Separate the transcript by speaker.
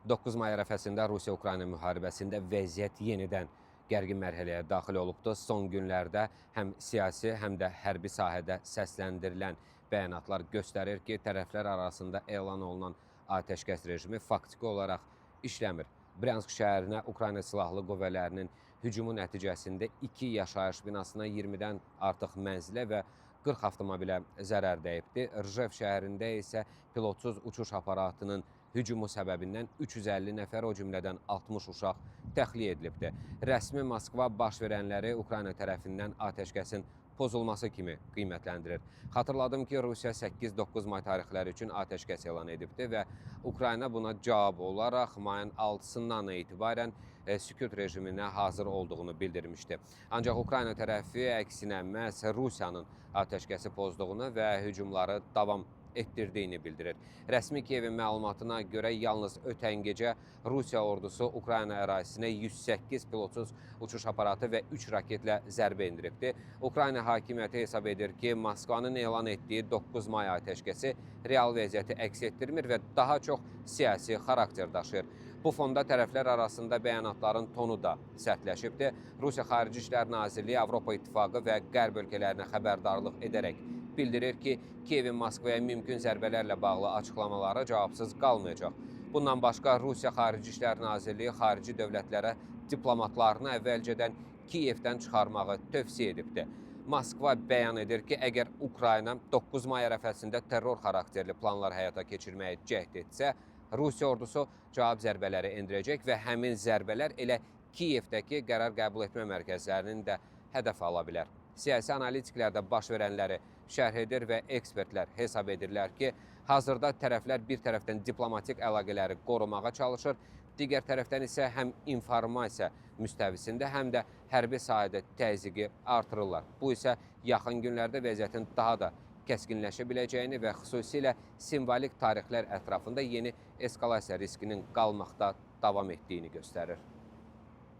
Speaker 1: 9 may ərəfəsində Rusiya-Ukrayna müharibəsində vəziyyət yenidən gərgin mərhələyə daxil olubdur. Son günlərdə həm siyasi, həm də hərbi sahədə səsləndirilən bəyanatlar göstərir ki, tərəflər arasında elan olunan atəşkəs rejimi faktiki olaraq işləmir. Bryansk şəhərinə Ukrayna Silahlı Qüvvələrinin hücumu nəticəsində 2 yaşayış binasına 20-dən artıq mənzilə və 40 avtomobilə zərər dəyibdir. Rjev şəhərində isə pilotsuz uçuş aparatının hücumu səbəbindən 350 nəfər, o cümlədən 60 uşaq təxliyə edilibdir. Rəsmi Moskva baş verənləri Ukrayna tərəfindən atəşkəsin pozulması kimi qiymətləndirir. Xatırladım ki, Rusiya 8-9 may tarixləri üçün atəşkəs elan edibdir və Ukrayna buna cavab olaraq mayın 6-sından etibarən sükut rejiminə hazır olduğunu bildirmişdi. Ancaq Ukrayna tərəfi əksinə məhz Rusiyanın atəşkəsi pozduğunu və hücumları davam etdirdiyini bildirir. Rəsmi Kiyevin məlumatına görə yalnız ötən gecə Rusiya ordusu Ukrayna ərazisinə 108 pilotsuz uçuş aparatı və 3 raketlə zərbə endiribdir. Ukrayna hakimiyyəti hesab edir ki, Moskvanın elan etdiyi 9 may atəşkəsi real vəziyyəti əks etdirmir və daha çox siyasi xarakter daşıyır. Bu fonda tərəflər arasında bəyanatların tonu da sərtləşibdir. Rusiya Xarici İşlər Nazirliyi Avropa İttifaqı və Qərb ölkələrinə xəbərdarlıq edərək bildirir ki, Kiyevin Moskvaya mümkün zərbələrlə bağlı açıqlamaları cavabsız qalmayacaq. Bundan başqa Rusiya Xarici İşlər Nazirliyi xarici dövlətlərə diplomatlarını əvvəlcədən Kiyevdən çıxarmağı tövsiyə edibdir. Moskva bəyan edir ki, əgər Ukrayna 9 may ərəfəsində terror xarakterli planlar həyata keçirməyə cəhd etsə, Rusiya ordusu cavab zərbələri endirəcək və həmin zərbələr elə Kiyevdəki qərar qəbul etmə mərkəzlərinin də hədəf ala bilər. Siyasi analitiklər də baş verənləri şərh edir və ekspertlər hesab edirlər ki, hazırda tərəflər bir tərəfdən diplomatik əlaqələri qorumağa çalışır, digər tərəfdən isə həm informasiya müstəvisində, həm də hərbi sahədə təzyiqi artırırlar. Bu isə yaxın günlərdə vəziyyətin daha da kəskinləşə biləcəyini və xüsusilə simvolik tarixlər ətrafında yeni eskalasiya riskinin qalmaqda davam etdiyini göstərir.